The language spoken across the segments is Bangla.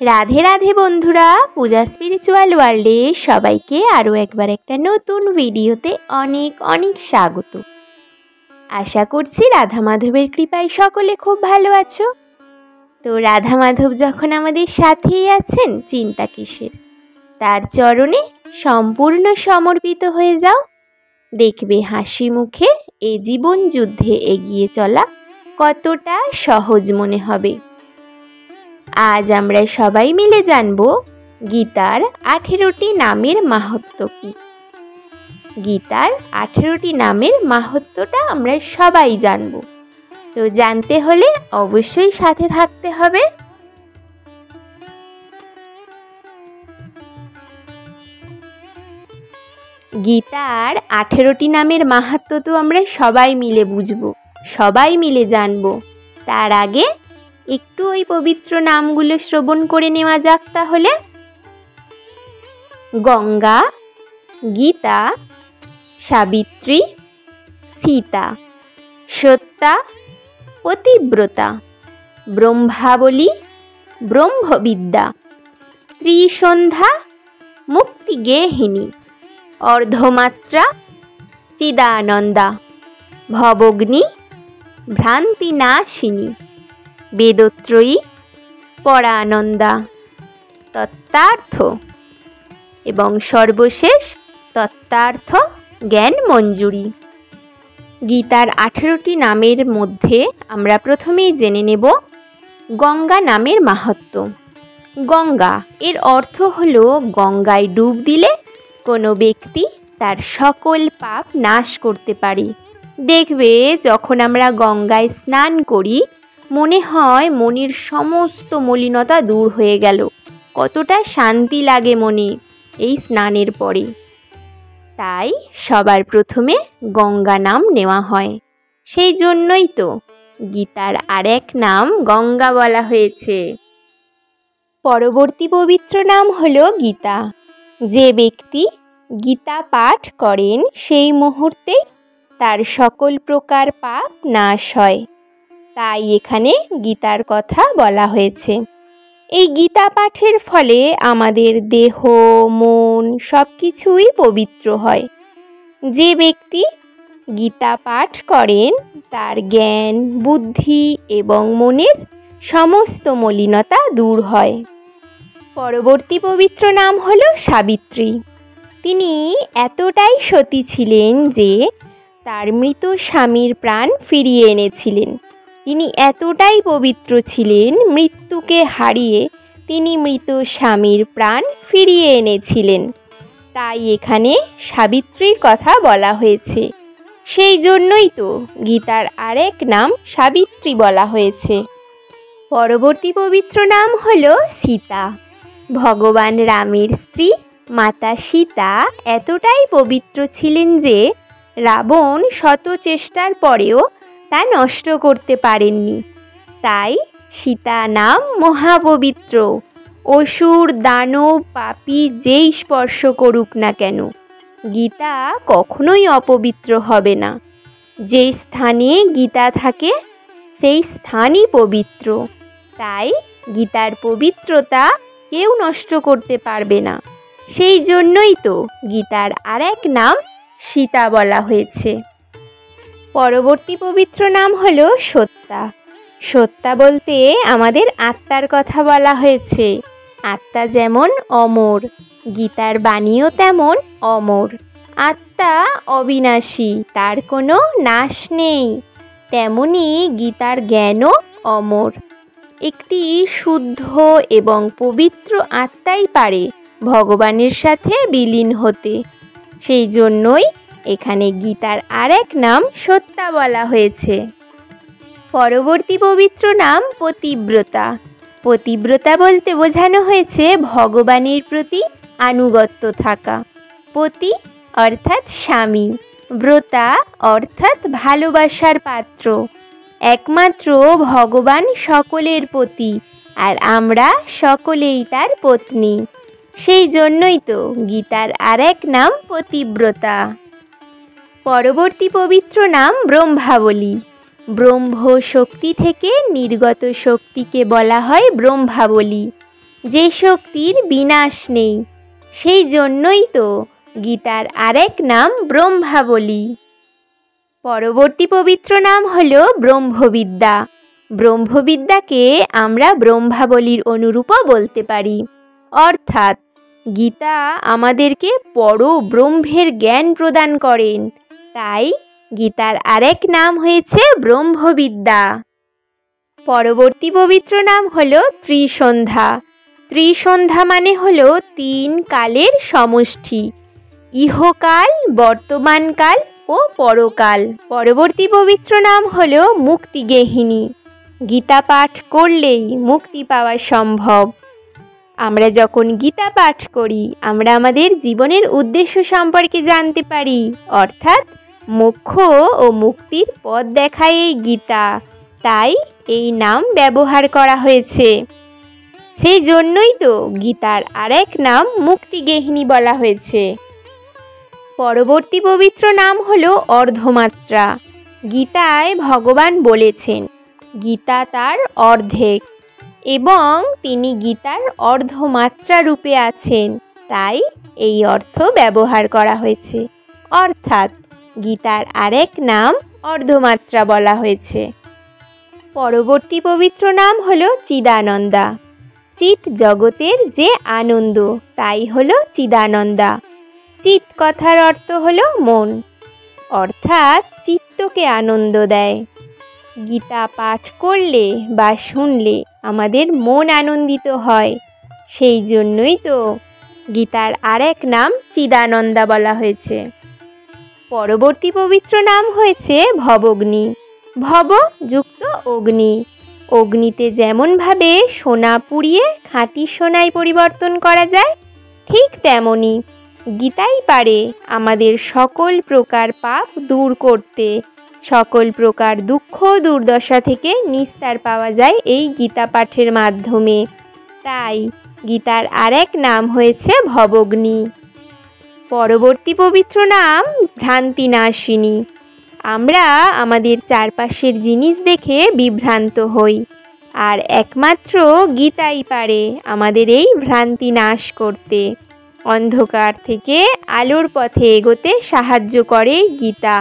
রাধে রাধে বন্ধুরা, পূজা স্পিরিচুয়াল ওয়ার্ল্ডে সবাইকে আরও একবার একটা নতুন ভিডিওতে অনেক অনেক স্বাগত। আশা করছি রাধা মাধবের কৃপায় সকলে খুব ভালো আছো। তো রাধা মাধব যখন আমাদের সাথেই আছেন, চিন্তা কিসের? তার চরণে সম্পূর্ণ সমর্পিত হয়ে যাও। দেখবে হাসি মুখে এই জীবন যুদ্ধে এগিয়ে চলা কতটা সহজ মনে হবে। আজ আমরা সবাই মিলে জানব গীতার 18টি নামের মাহাত্ম্য কী। গীতার 18টি নামের মাহাত্ম্যটা আমরা সবাই জানব। তো জানতে হলে অবশ্যই সাথে থাকতে হবে। গীতার 18টি নামের মাহাত্ম্য তো আমরা সবাই মিলে বুঝব, সবাই মিলে জানব। তার আগে একটু ওই পবিত্র নামগুলো শ্রবণ করে নেওয়া যাক তাহলে। গঙ্গা, গীতা, সাবিত্রী, সীতা, সত্যা, পতিব্রতা, ব্রহ্মাবলী, ব্রহ্মবিদ্যা, ত্রিসন্ধ্যা, মুক্তিগেহিনী, অর্ধমাত্রা, চিদানন্দা, ভবগ্নি, ভ্রান্তিনাশিনী, বেদত্রয়ী, পরানন্দা, তত্ত্বার্থ এবং সর্বশেষ তত্ত্বার্থ জ্ঞান মঞ্জুরি। গীতার 18টি নামের মধ্যে আমরা প্রথমেই জেনে নেব গঙ্গা নামের মাহাত্ম্য। গঙ্গা এর অর্থ হলো গঙ্গায় ডুব দিলে কোনো ব্যক্তি তার সকল পাপ নাশ করতে পারে। দেখবে যখন আমরা গঙ্গায় স্নান করি মনে হয় মনের সমস্ত মলিনতা দূর হয়ে গেল। কতটা শান্তি লাগে মনে এই স্নানের পরে। তাই সবার প্রথমে গঙ্গা নাম নেওয়া হয়। সেই জন্যই তো গীতার আরেক নাম গঙ্গা বলা হয়েছে। পরবর্তী পবিত্র নাম হলো গীতা। যে ব্যক্তি গীতা পাঠ করেন সেই মুহূর্তে তার সকল প্রকার পাপ নাশ হয়। তাই এখানে গীতার কথা বলা হয়েছে। এই গীতা পাঠের ফলে আমাদের দেহ মন সব কিছুই পবিত্র হয়। যে ব্যক্তি গীতা পাঠ করেন তার জ্ঞান বুদ্ধি এবং মনের সমস্ত মলিনতা দূর হয়। পরবর্তী পবিত্র নাম হলো সাবিত্রী। তিনি এতটাই সতী ছিলেন যে তার মৃত স্বামীর প্রাণ ফিরিয়ে এনেছিলেন। তিনি এতটাই পবিত্র ছিলেন, মৃত্যুকে হারিয়ে তিনি মৃত স্বামীর প্রাণ ফিরিয়ে এনেছিলেন। তাই এখানে সাবিত্রীর কথা বলা হয়েছে। সেই জন্যই তো গীতার আরেক নাম সাবিত্রী বলা হয়েছে। পরবর্তী পবিত্র নাম হলো সীতা। ভগবান রামের স্ত্রী মাতা সীতা এতটাই পবিত্র ছিলেন যে রাবণ শত চেষ্টার পরেও তা নষ্ট করতে পারেননি। তাই সীতা নাম মহাপবিত্র। অসুর দানব পাপী যেই স্পর্শ করুক না কেন, গীতা কখনোই অপবিত্র হবে না। যেই স্থানে গীতা থাকে সেই স্থানই পবিত্র। তাই গীতার পবিত্রতা কেউ নষ্ট করতে পারবে না। সেই জন্যই তো গীতার আরেক নাম সীতা বলা হয়েছে। পরবর্তী পবিত্র নাম হলো সত্যা। সত্যা বলতে আমাদের আত্মার কথা বলা হয়েছে। আত্মা যেমন অমর, গীতার বাণীও তেমন অমর। আত্মা অবিনাশী, তার কোনো নাশ নেই। তেমনি গীতার জ্ঞানও অমর। একটি শুদ্ধ এবং পবিত্র আত্মাই পারে ভগবানের সাথে বিলীন হতে। সেই জন্যই এখানে গীতার আরেক নাম সত্যা বলা হয়েছে। পরবর্তী পবিত্র নাম পতিব্রতা। পতিব্রতা বলতে বোঝানো হয়েছে ভগবানের প্রতি আনুগত্য থাকা। পতি অর্থাৎ স্বামী, ব্রতা অর্থাৎ ভালোবাসার পাত্র। একমাত্র ভগবান সকলের পতি, আর আমরা সকলেই তার পত্নী। সেই জন্যই তো গীতার আরেক নাম পতিব্রতা। পরবর্তী পবিত্র নাম ব্রহ্মাবলী। ব্রহ্ম শক্তি থেকে নির্গত শক্তিকে বলা হয় ব্রহ্মাবলী। যে শক্তির বিনাশ নেই। সেই জন্যই তো গীতার আরেক নাম ব্রহ্মাবলী। পরবর্তী পবিত্র নাম হলো ব্রহ্মবিদ্যা। ব্রহ্মবিদ্যাকে আমরা ব্রহ্মাবলীর অনুরূপও বলতে পারি। অর্থাৎ গীতা আমাদেরকে পর ব্রহ্মের জ্ঞান প্রদান করেন, তাই গীতার আরেক নাম হয়েছে ব্রহ্মবিদ্যা। পরবর্তী পবিত্র নাম হলো ত্রিসন্ধ্যা। ত্রিসন্ধ্যা মানে হলো 3 কালের সমষ্টি: ইহকাল, বর্তমানকাল ও পরকাল। পরবর্তী পবিত্র নাম হলো মুক্তিগেহিনী। গীতা পাঠ করলেই মুক্তি পাওয়া সম্ভব। আমরা যখন গীতা পাঠ করি আমরা আমাদের জীবনের উদ্দেশ্য সম্পর্কে জানতে পারি, অর্থাৎ মোক্ষ ও মুক্তির পথ দেখায় এই গীতা, তাই এই নাম ব্যবহার করা হয়েছে। সেই জন্যই তো গীতার আরেক নাম মুক্তিগেহিনী বলা হয়েছে। পরবর্তী পবিত্র নাম হলো অর্ধমাত্রা। গীতায় ভগবান বলেছেন গীতা তার অর্ধেক এবং তিনি গীতার অর্ধমাত্রা রূপে আছেন, তাই এই অর্থ ব্যবহার করা হয়েছে। অর্থাৎ গীতার আরেক নাম অর্ধমাত্রা বলা হয়েছে। পরবর্তী পবিত্র নাম হলো চিদানন্দা। চিৎ জগতের যে আনন্দ, তাই হলো চিদানন্দা। চিৎ কথার অর্থ হলো মন, অর্থাৎ চিত্তকে আনন্দ দেয়। গীতা পাঠ করলে বা শুনলে আমাদের মন আনন্দিত হয়, সেই জন্যই তো গীতার আরেক নাম চিদানন্দা বলা হয়েছে। পরবর্তী পবিত্র নাম হয়েছে ভবগ্নি। ভব যুক্ত অগ্নি। অগ্নিতে যেমনভাবে সোনা পুড়িয়ে খাঁটি সোনায় পরিবর্তন করা যায়, ঠিক তেমনি গীতাই পারে আমাদের সকল প্রকার পাপ দূর করতে। সকল প্রকার দুঃখ দুর্দশা থেকে নিস্তার পাওয়া যায় এই গীতা পাঠের মাধ্যমে, তাই গীতার আরেক নাম হয়েছে ভবগ্নি। পরবর্তী পবিত্র নাম ভ্রান্তিনাশিনী। আমরা আমাদের চারপাশের জিনিস দেখে বিভ্রান্ত হই, আর একমাত্র গীতাই পারে আমাদের এই ভ্রান্তি নাশ করতে। অন্ধকার থেকে আলোর পথে এগোতে সাহায্য করে গীতা।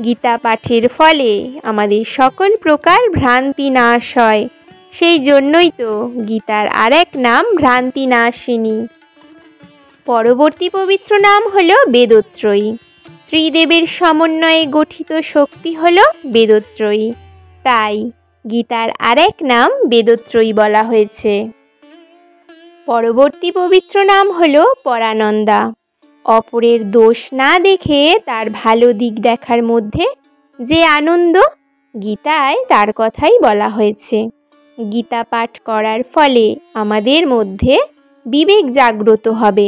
গীতা পাঠের ফলে আমাদের সকল প্রকার ভ্রান্তি নাশ হয়, সেই জন্যই তো গীতার আরেক নাম ভ্রান্তিনাশিনী। পরবর্তী পবিত্র নাম হলো বেদত্রয়ী। ত্রিদেবের সমন্বয়ে গঠিত শক্তি হলো বেদত্রয়ী, তাই গীতার আরেক নাম বেদত্রয়ী বলা হয়েছে। পরবর্তী পবিত্র নাম হলো পরানন্দা। অপরের দোষ না দেখে তার ভালো দিক দেখার মধ্যে যে আনন্দ, গীতায় তার কথাই বলা হয়েছে। গীতা পাঠ করার ফলে আমাদের মধ্যে বিবেক জাগ্রত হবে,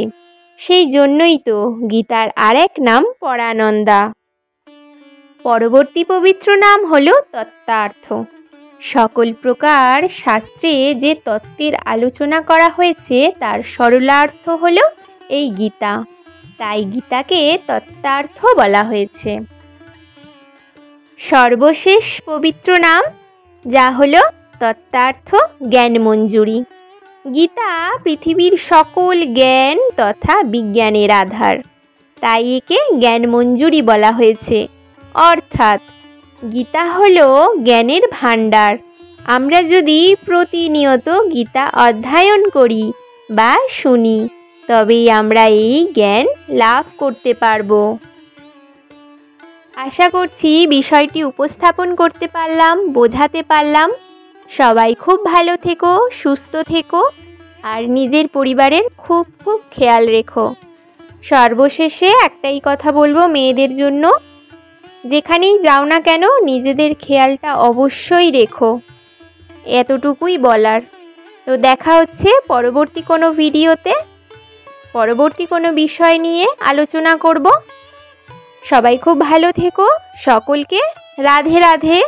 সেই জন্যই তো গীতার আরেক নাম পরানন্দা। পরবর্তী পবিত্র নাম হলো তত্ত্বার্থ। সকল প্রকার শাস্ত্রে যে তত্ত্বের আলোচনা করা হয়েছে তার সরলার্থ হলো এই গীতা, তাই গীতাকে তত্ত্বার্থ বলা হয়েছে। সর্বশেষ পবিত্র নাম যা হলো তত্ত্বার্থ জ্ঞানমঞ্জুরি। গীতা পৃথিবীর সকল জ্ঞান তথা বিজ্ঞানের আধার, তাই একে জ্ঞানমঞ্জুরি বলা হয়েছে। অর্থাৎ গীতা হলো জ্ঞানের ভাণ্ডার। আমরা যদি প্রতিনিয়ত গীতা অধ্যয়ন করি বা শুনি, তবেই আমরা এই জ্ঞান লাভ করতে পারব। আশা করছি বিষয়টি উপস্থাপন করতে পারলাম, বোঝাতে পারলাম। সবাই খুব ভালো থেকো, সুস্থ থেকো, আর নিজের পরিবারের খুব খুব খেয়াল রেখো। সর্বশেষে একটাই কথা বলবো মেয়েদের জন্য, যেখানেই যাও না কেন নিজেদের খেয়ালটা অবশ্যই রেখো, এতটুকুই বলার। তো দেখা হচ্ছে পরবর্তী কোনো ভিডিওতে, পরবর্তী কোনো বিষয় নিয়ে আলোচনা করব। সবাই খুব ভালো থেকো, সকলকে রাধে রাধে।